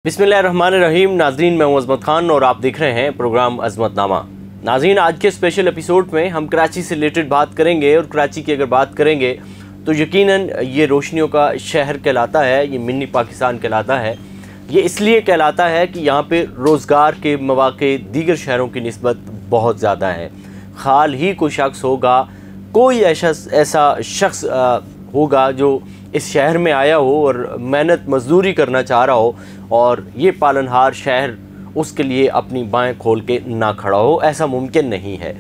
बिस्मिल्लाहिर्रहमानिर्रहीम। नाज़रीन, मैं हूं अज़मत खान और आप देख रहे हैं प्रोग्राम अज़मतनामा। नाज़रीन, आज के स्पेशल एपिसोड में हम कराची से रिलेटेड बात करेंगे और कराची की अगर बात करेंगे तो यकीनन ये रोशनियों का शहर कहलाता है, ये मिनी पाकिस्तान कहलाता है। ये इसलिए कहलाता है कि यहाँ पे रोज़गार के मौक़े दीगर शहरों की निस्बत बहुत ज़्यादा है। हाल ही कोई शख्स होगा, कोई ऐसा शख्स होगा जो इस शहर में आया हो और मेहनत मजदूरी करना चाह रहा हो और ये पालनहार शहर उसके लिए अपनी बाहें खोल के ना खड़ा हो, ऐसा मुमकिन नहीं है।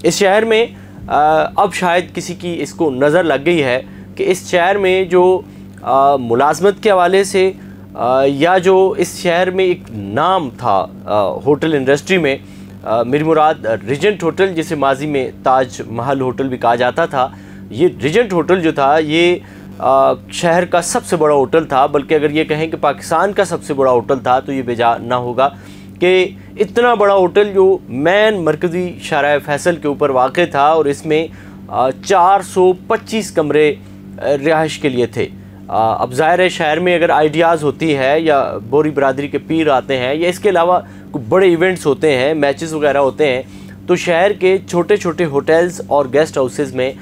इस शहर में अब शायद किसी की इसको नज़र लग गई है कि इस शहर में जो मुलाजमत के हवाले से या जो इस शहर में एक नाम था होटल इंडस्ट्री में, मेरी मुराद रिजेंट होटल, जिसे माजी में ताज महल होटल भी कहा जाता था। ये रिजेंट होटल जो था ये शहर का सबसे बड़ा होटल था, बल्कि अगर ये कहें कि पाकिस्तान का सबसे बड़ा होटल था तो ये बेजा ना होगा कि इतना बड़ा होटल जो मैन मरकज़ी शाहराह फैसल के ऊपर वाक़ था और इसमें 425 कमरे रिहाइश के लिए थे। अब ज़ाहिर है शहर में अगर आइडियाज़ होती है या बोरी बरादरी के पीर आते हैं या इसके अलावा बड़े इवेंट्स होते हैं, मैचेस वगैरह होते हैं, तो शहर के छोटे छोटे होटल्स और गेस्ट हाउसेस में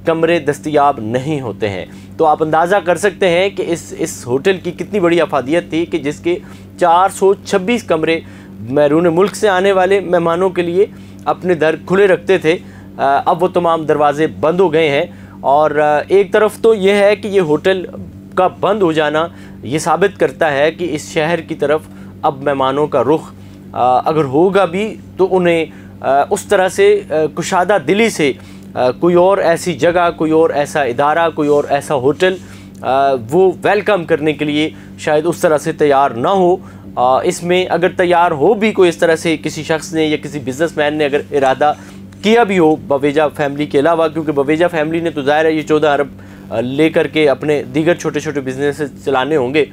कमरे दस्तयाब नहीं होते हैं। तो आप अंदाज़ा कर सकते हैं कि इस होटल की कितनी बड़ी अफादियत थी कि जिसके 426 कमरे बैरून मुल्क से आने वाले मेहमानों के लिए अपने दर खुले रखते थे। अब वो तमाम दरवाज़े बंद हो गए हैं और एक तरफ तो ये है कि ये होटल का बंद हो जाना ये साबित करता है कि इस शहर की तरफ अब मेहमानों का रुख अगर होगा भी तो उन्हें उस तरह से कुशादा दिली से कोई और ऐसी जगह, कोई और ऐसा इदारा, कोई और ऐसा होटल वो वेलकम करने के लिए शायद उस तरह से तैयार ना हो। इसमें अगर तैयार हो भी कोई इस तरह से किसी शख्स ने या किसी बिज़नेसमैन ने अगर इरादा किया भी हो बवेजा फैमिली के अलावा, क्योंकि बवेजा फैमिली ने तो ज़ाहिर है ये 14 अरब लेकर के अपने दीगर छोटे छोटे बिजनेस चलाने होंगे,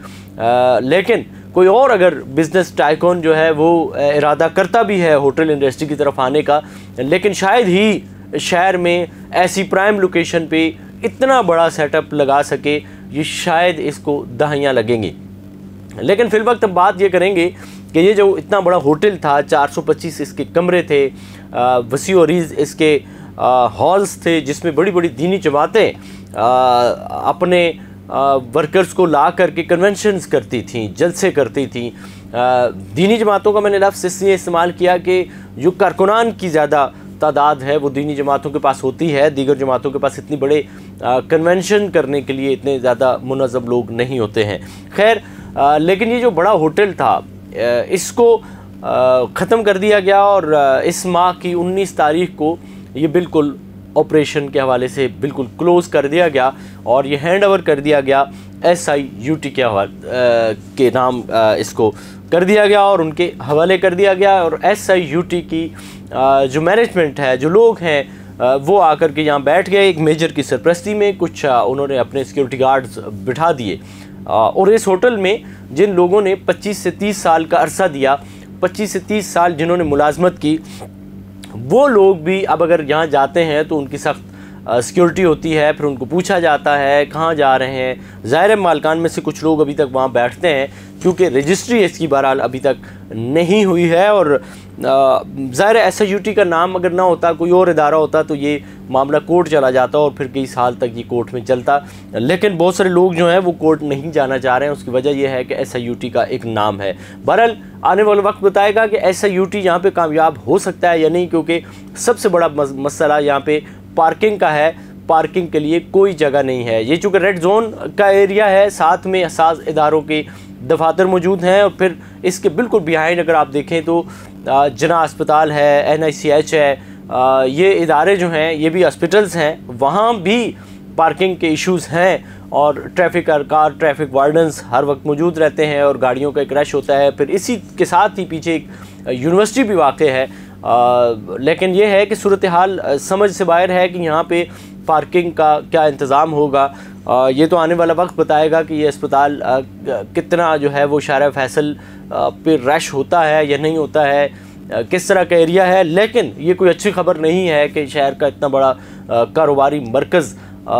लेकिन कोई और अगर बिज़नेस टाइकून जो है वो इरादा करता भी है होटल इंडस्ट्री की तरफ आने का, लेकिन शायद ही शहर में ऐसी प्राइम लोकेशन पे इतना बड़ा सेटअप लगा सके, ये शायद इसको दहाइयाँ लगेंगी। लेकिन फिल वक्त हम बात ये करेंगे कि ये जो इतना बड़ा होटल था, 425 इसके कमरे थे, वसी और रीज़ इसके हॉल्स थे जिसमें बड़ी बड़ी दीनी जमातें अपने वर्कर्स को ला करके कन्वेंशंस करती थी, जलसे करती थी। दीनी जमातों का मैंने लफ्ज़ इसलिए इस्तेमाल किया कि जो कारकुनान की ज़्यादा तादाद है वो दीनी जमातों के पास होती है, दीगर जमातों के पास इतनी बड़े कन्वेंशन करने के लिए इतने ज़्यादा मुनज़्ज़म लोग नहीं होते हैं। खैर, लेकिन ये जो बड़ा होटल था इसको ख़त्म कर दिया गया और इस माह की 19 तारीख को ये बिल्कुल ऑपरेशन के हवाले से बिल्कुल क्लोज़ कर दिया गया और ये हैंड ओवर कर दिया गया SIUT के हवाले के नाम इसको कर दिया गया और उनके हवाले कर दिया गया। और SIUT की जो मैनेजमेंट है, जो लोग हैं, वो आकर के यहाँ बैठ गए एक मेजर की सरपरस्ती में। कुछ उन्होंने अपने सिक्योरिटी गार्ड्स बिठा दिए और इस होटल में जिन लोगों ने 25 से 30 साल का अरसा दिया, 25 से 30 साल जिन्होंने मुलाजमत की, वो लोग भी अब अगर यहाँ जाते हैं तो उनकी सख्त सिक्योरिटी होती है। फिर उनको पूछा जाता है कहाँ जा रहे हैं। ज़ाहिर मालकान में से कुछ लोग अभी तक वहाँ बैठते हैं क्योंकि रजिस्ट्री इसकी बहरहाल अभी तक नहीं हुई है और ज़ाहिर SIUT का नाम अगर ना होता, कोई और इदारा होता तो ये मामला कोर्ट चला जाता और फिर कई साल तक ये कोर्ट में चलता। लेकिन बहुत सारे लोग जो हैं वो कोर्ट नहीं जाना चाह रहे हैं। उसकी वजह यह है कि SIUT का एक नाम है। बहरहाल आने वाला वक्त बताएगा कि SIUT यहाँ पे कामयाब हो सकता है या नहीं, क्योंकि सबसे बड़ा मसला यहाँ पे पार्किंग का है। पार्किंग के लिए कोई जगह नहीं है। ये चूँकि रेड जोन का एरिया है, साथ में हसास इदारों के दफातर मौजूद हैं और फिर इसके बिल्कुल बिहाइंड अगर आप देखें तो जना अस्पताल है, NICH है, ये इदारे जो हैं ये भी हॉस्पिटल्स हैं, वहाँ भी पार्किंग के इश्यूज़ हैं और कार ट्रैफिक वार्डन्स हर वक्त मौजूद रहते हैं और गाड़ियों का एक रश होता है। फिर इसी के साथ ही पीछे एक यूनिवर्सिटी भी वाक़ है। लेकिन ये है कि सूरत हाल समझ से बाहर है कि यहाँ पे पार्किंग का क्या इंतज़ाम होगा। ये तो आने वाला वक्त बताएगा कि ये अस्पताल कितना जो है वो शाहराह फैसल पे रश होता है या नहीं होता है, किस तरह का एरिया है। लेकिन ये कोई अच्छी खबर नहीं है कि शहर का इतना बड़ा कारोबारी मरकज़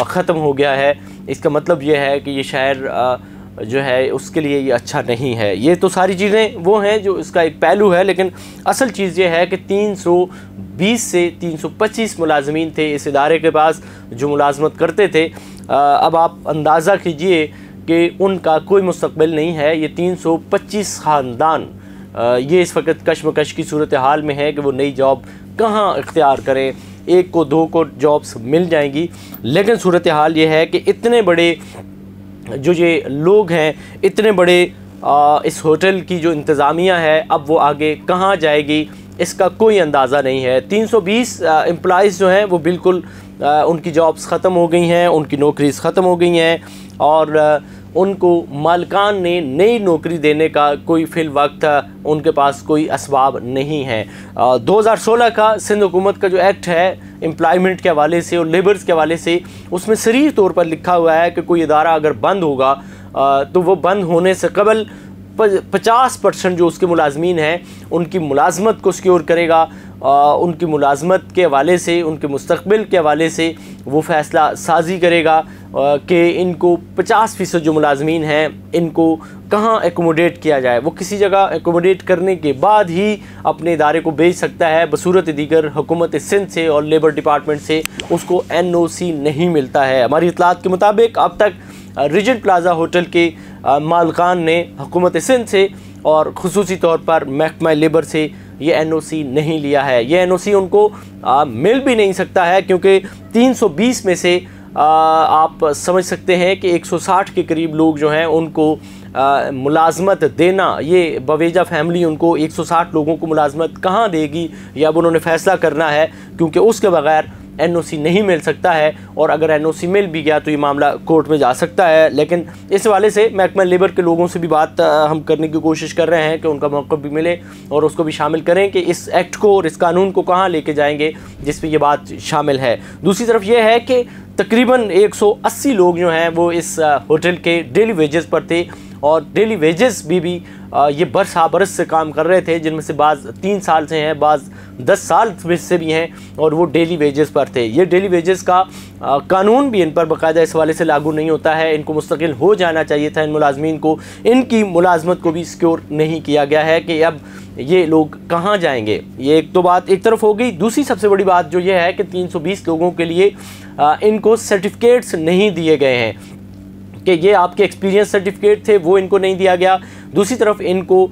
ख़त्म हो गया है। इसका मतलब ये है कि ये शहर जो है उसके लिए ये अच्छा नहीं है। ये तो सारी चीज़ें वो हैं जो इसका एक पहलू है, लेकिन असल चीज़ ये है कि 320 से 325 मुलाजमीन थे इस इदारे के पास जो मुलाजमत करते थे। अब आप अंदाज़ा कीजिए कि उनका कोई मुस्तकबिल नहीं है। ये 325 ख़ानदान ये इस वक्त कशमकश की सूरत हाल में है कि वो नई जॉब कहाँ इख्तियार करें। एक को दो को जॉब्स मिल जाएंगी, लेकिन सूरत हाल ये है कि इतने बड़े जो ये लोग हैं, इतने बड़े इस होटल की जो इंतज़ामिया है, अब वो आगे कहाँ जाएगी इसका कोई अंदाज़ा नहीं है। 320 एम्प्लॉइज़ जो हैं वो बिल्कुल उनकी जॉब्स ख़त्म हो गई हैं, उनकी नौकरीज़ ख़त्म हो गई हैं और उनको मालिकान ने नई नौकरी देने का कोई फिल वक्त उनके पास कोई असबाब नहीं है। 2016 का सिंध हुकूमत का जो एक्ट है एम्प्लॉयमेंट के हवाले से और लेबर्स के हवाले से, उसमें सरीह तौर पर लिखा हुआ है कि कोई इदारा अगर बंद होगा तो वो बंद होने से कबल 50% जो उसके मुलाजमीन हैं उनकी मुलाजमत को सिक्योर करेगा। उनकी मुलाजमत के हवाले से, उनके मुस्तकबिल के हवाले से वो फ़ैसला साजी करेगा कि इनको 50% जो मुलाजमीन हैं इनको कहाँ एकोमोडेट किया जाए। वो किसी जगह एकोमोडेट करने के बाद ही अपने इदारे को भेज सकता है। बसूरत दीगर हुकूमत सिंध से और लेबर डिपार्टमेंट से उसको NOC नहीं मिलता है। हमारी इतलात के मुताबिक अब तक रीजेंट प्लाजा होटल के मालिकान ने हुकूमत सिंध से और ख़ुसूसी तौर पर महकमा लेबर से ये NOC नहीं लिया है। ये NOC उनको मिल भी नहीं सकता है क्योंकि 320 में से आप समझ सकते हैं कि 160 के करीब लोग जो हैं उनको मुलाजमत देना, ये बवेजा फैमिली उनको 160 लोगों को मुलाजमत कहाँ देगी, या अब उन्होंने फ़ैसला करना है क्योंकि उसके बगैर NOC नहीं मिल सकता है। और अगर NOC मिल भी गया तो ये मामला कोर्ट में जा सकता है। लेकिन इस हवाले से महकमा लेबर के लोगों से भी बात हम करने की कोशिश कर रहे हैं कि उनका मौक़िफ़ भी मिले और उसको भी शामिल करें कि इस एक्ट को और इस कानून को कहाँ लेके जाएंगे जिस पे ये बात शामिल है। दूसरी तरफ ये है कि तकरीबन 180 लोग जो हैं वो इस होटल के डेली वेजेस पर थे और डेली वेजेस भी ये बरस से काम कर रहे थे, जिनमें से बाज़ 3 साल से हैं, बाज़ 10 साल से भी हैं और वो डेली वेजेस पर थे। ये डेली वेजेस का कानून भी इन पर बाकायदा इस वाले से लागू नहीं होता है। इनको मुस्तकिल हो जाना चाहिए था इन मुलाजमीन को। इनकी मुलाजमत को भी सिक्योर नहीं किया गया है कि अब ये लोग कहाँ जाएंगे। ये एक तो बात एक तरफ हो गई। दूसरी सबसे बड़ी बात जो ये है कि 320 लोगों के लिए इनको सर्टिफिकेट्स नहीं दिए गए हैं कि ये आपके एक्सपीरियंस सर्टिफिकेट थे वो इनको नहीं दिया गया। दूसरी तरफ इनको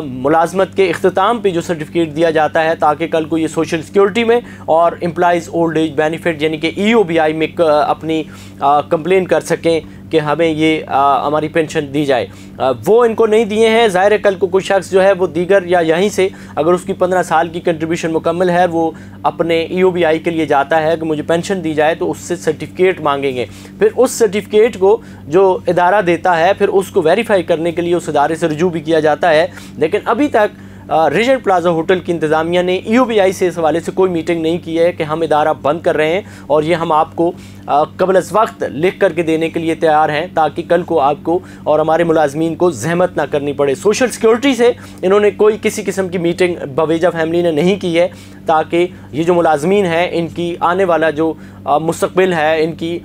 मुलाजमत के इख्तिताम पे जो सर्टिफिकेट दिया जाता है ताकि कल को ये सोशल सिक्योरिटी में और एम्प्लॉइज़ ओल्ड एज बेनिफिट यानी कि EOBI में अपनी कंप्लेन कर सकें कि हमें ये हमारी पेंशन दी जाए, वो इनको नहीं दिए हैं। ज़ाहिर है कल को कोई शख्स जो है वो दीगर या यहीं से अगर उसकी 15 साल की कंट्रीब्यूशन मुकम्मल है, वो अपने EOBI के लिए जाता है कि मुझे पेंशन दी जाए, तो उससे सर्टिफिकेट मांगेंगे। फिर उस सर्टिफिकेट को जो इदारा देता है फिर उसको वेरीफाई करने के लिए उस इदारे से रुजू भी किया जाता है। लेकिन अभी तक रीजेंट प्लाजा होटल की इंतज़ामिया ने EOBI से इस हवाले से कोई मीटिंग नहीं की है कि हम इदारा बंद कर रहे हैं और ये हम आपको कबल अज़ वक्त लिख करके देने के लिए तैयार हैं ताकि कल को आपको और हमारे मुलाजमीन को जहमत ना करनी पड़े। सोशल सिक्योरिटी से इन्होंने कोई किसी किस्म की मीटिंग बवेजा फैमिली ने नहीं की है ताकि ये जो मुलाजमीन हैं इनकी आने वाला जो मुस्तकबिल है, इनकी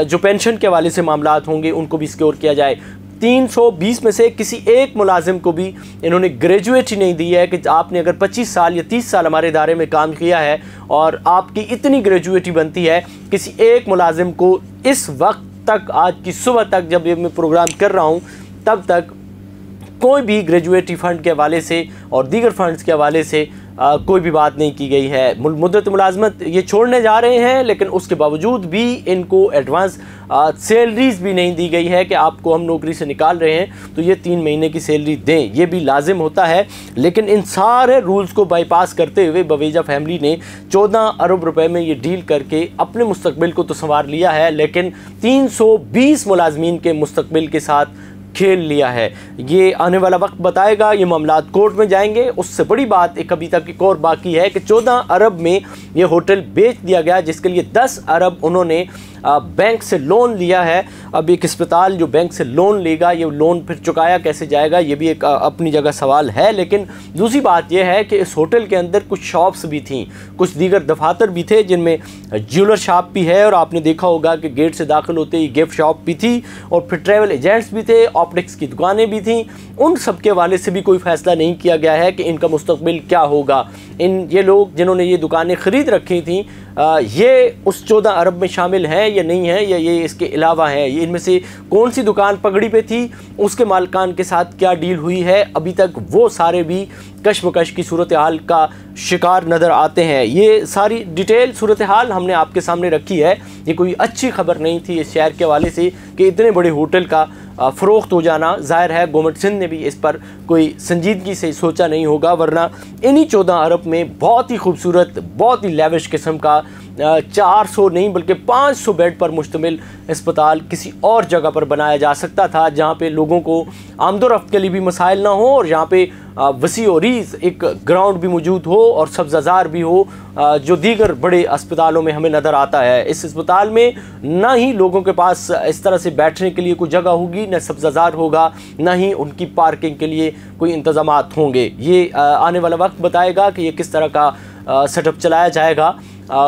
जो पेंशन के हवाले से मामलात होंगे उनको भी सिक्योर किया जाए। 320 में से किसी एक मुलाजिम को भी इन्होंने ग्रेजुएट ही नहीं दी है कि आपने अगर 25 साल या 30 साल हमारे इदारे में काम किया है और आपकी इतनी ग्रेजुएटी बनती है। किसी एक मुलाजिम को इस वक्त तक, आज की सुबह तक जब ये मैं प्रोग्राम कर रहा हूँ तब तक कोई भी ग्रेजुएटी फ़ंड के हवाले से और दीगर फ़ंड्स के हवाले से कोई भी बात नहीं की गई है। मुद्दत मुलाजमत ये छोड़ने जा रहे हैं लेकिन उसके बावजूद भी इनको एडवांस सैलरीज़ भी नहीं दी गई है कि आपको हम नौकरी से निकाल रहे हैं तो ये 3 महीने की सैलरी दें, ये भी लाजिम होता है। लेकिन इन सारे रूल्स को बाईपास करते हुए बवेजा फैमिली ने 14 अरब रुपए में ये डील करके अपने मुस्तकबिल को तो संवार लिया है, लेकिन 320 मुलाजमीन के मुस्तकबिल के साथ खेल लिया है। ये आने वाला वक्त बताएगा, ये मामलात कोर्ट में जाएंगे। उससे बड़ी बात एक अभी तक एक और बाकी है कि 14 अरब में ये होटल बेच दिया गया, जिसके लिए 10 अरब उन्होंने बैंक से लोन लिया है। अब एक अस्पताल जो बैंक से लोन लेगा, ये लोन फिर चुकाया कैसे जाएगा, ये भी एक अपनी जगह सवाल है। लेकिन दूसरी बात यह है कि इस होटल के अंदर कुछ शॉप्स भी थीं, कुछ दीगर दफातर भी थे, जिनमें ज्वेलर शॉप भी है, और आपने देखा होगा कि गेट से दाखिल होते ही गिफ्ट शॉप भी थी, और फिर ट्रैवल एजेंट्स भी थे, ऑप्टिक्स की दुकानें भी थीं। उन सब के हवाले से भी कोई फैसला नहीं किया गया है कि इनका मुस्तकबिल क्या होगा। ये लोग जिन्होंने ये दुकानें ख़रीद रखी थी, ये उस 14 अरब में शामिल हैं या नहीं है, या ये इसके अलावा है, ये इनमें से कौन सी दुकान पगड़ी पे थी, उसके मालिकान के साथ क्या डील हुई है, अभी तक वो सारे भी कश्मकश की सूरत हाल का शिकार नज़र आते हैं। ये सारी डिटेल सूरत हाल हमने आपके सामने रखी है। ये कोई अच्छी खबर नहीं थी इस शहर के हवाले से कि इतने बड़े होटल का फ़रोख्त हो जाना। ज़ाहिर है गवर्नमेंट सिंध ने भी इस पर कोई संजीदगी से सोचा नहीं होगा, वरना इन्हीं 14 अरब में बहुत ही खूबसूरत, बहुत ही लेविश किस्म का 400 नहीं बल्कि 500 बेड पर मुश्तमिल अस्पताल किसी और जगह पर बनाया जा सकता था, जहाँ पे लोगों को आमदोरफ्त के लिए भी मसाइल ना हो, और जहाँ पे वसी और रीज़ एक ग्राउंड भी मौजूद हो और सब्ज़ाज़ार भी हो, जो दीगर बड़े अस्पतालों में हमें नज़र आता है। इस अस्पताल में ना ही लोगों के पास इस तरह से बैठने के लिए कोई जगह होगी, न सब्ज़ाज़ार होगा, ना ही उनकी पार्किंग के लिए कोई इंतज़ामात होंगे। ये आने वाला वक्त बताएगा कि ये किस तरह का सेटअप चलाया जाएगा।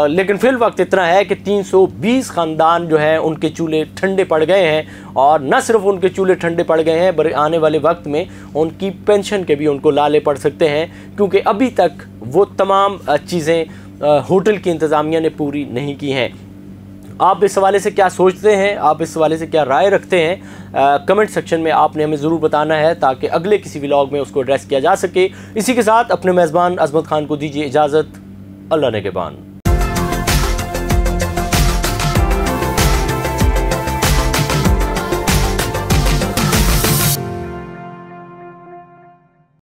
लेकिन फिल वक्त इतना है कि 320 ख़ानदान जो है उनके चूल्हे ठंडे पड़ गए हैं, और न सिर्फ उनके चूल्हे ठंडे पड़ गए हैं बल्कि आने वाले वक्त में उनकी पेंशन के भी उनको लाले पड़ सकते हैं, क्योंकि अभी तक वो तमाम चीज़ें होटल की इंतज़ामिया ने पूरी नहीं की हैं। आप इस हवाले से क्या सोचते हैं, आप इस हवाले से क्या राय रखते हैं, कमेंट सेक्शन में आपने हमें ज़रूर बताना है, ताकि अगले किसी व्लॉग में उसको एड्रेस किया जा सके। इसी के साथ अपने मेज़बान अज़मत खान को दीजिए इजाज़त। अल्लाह ने के बान।